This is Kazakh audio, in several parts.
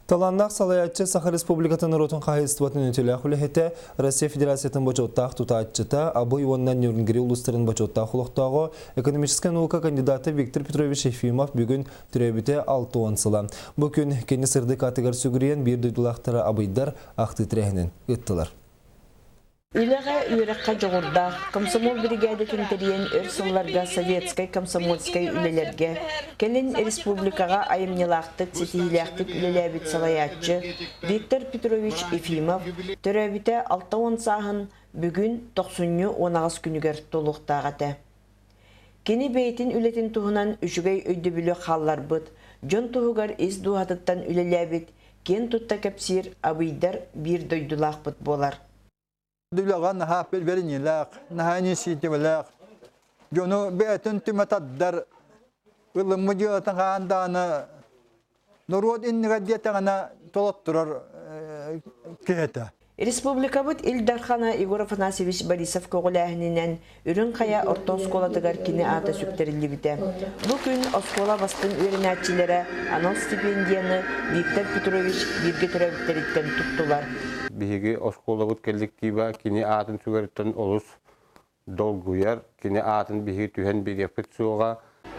Таланнақ салаятчы Саха Республикатын ротын қайыстыватын өтелі құлехеті Россия Федерациятын бачоттақ тұтатчыта Абой Иваннан Нюрнгери ұлыстарын бачоттақ құлықтағы экономическая наука кандидаты Виктор Петрович Ефимов бүгін түребіте 6 онсыла. Бүкін кені сырды категор сүгірен бір дөйдулақтары абайдар ақты тірәхінен өттілер. Үләгә үйрәккә жогырда комсомол бригада кентериен өрсылларга советскай комсомольскай үлеләргә келин республикага айымнылактык сетиләктик үлеләбит салаятчы Виктор Петрович Ефимов төрәбите 6 саһын бүгүн 90-19 күнүгәр толуктагата. Кени бейтин үлетин туһунан үчүгәй өйдөбүлө халлар быт, жон туһугар из дуһатыттан үлеләбит, кен тутта кепсир абыйдар бир дойдулак быт болар. Дулаған наха перверинилак, наха неситивлак. Жону бейтин түмәтаддар ылымы жыгатын гаанданы народ иннеге детагана толоттурар кете. Республика бут Илдархана Игорь Афанасьевич Борисов көгөләһинен үрүн кая орто школадагар кини ата сүктерилди бите. Бу күн оскола бастын үйренәтчиләре анал стипендияны Виктор Петрович бирге төрәбиттериттен туттулар. Биһиги оскола коллектива кини атын сүгәртен олус долгуяр кини атын биһи түһен бигепет суга.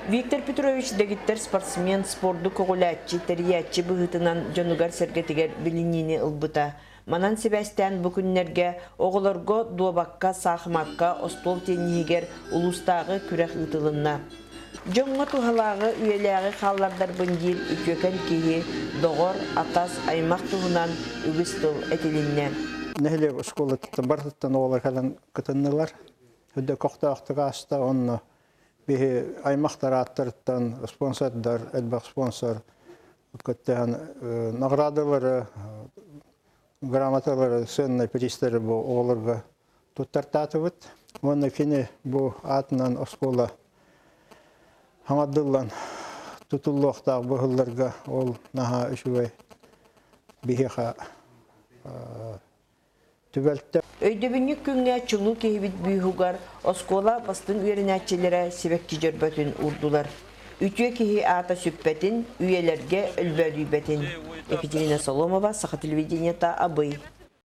Виктор Петрович дегиттер спортсмен спорду көгөләтчи териятчи быһытынан жонугар сергетигер билинини ылбыта. Манан Себастьян бу күннәргә оголорго дуабакка сахмакка остол теннигер улустагы күрәк ытылынна. Жоңга тухалагы үеләге халлардар бындир үтөкән кие догор атас аймак туһунан үгүстыл этилинне. Нехле школа бартыттан олар халан кытыннылар. Хөдө коктактыга аста онны бихи аймактар аттырттан спонсордар, элбак спонсор көттән наградалары, грамоталары, сөннәй пристері бу оларга туттартатыбыт. Монны кини бу атынан школа Хаңадыллан тутуллуқтағы бұғылларға ол наға үшуай бейхеға түбәлтті. Өйдөбінік күнге чулу кейбіт бүйхугар оскола бастың үйерінәтчелері себекки жөрбөтін урдулар. Үтіе кейі ата сүппәтін, үйелерге үлбәлі бәтін. Екатерина Соломова, Саха телевидениета, Абый.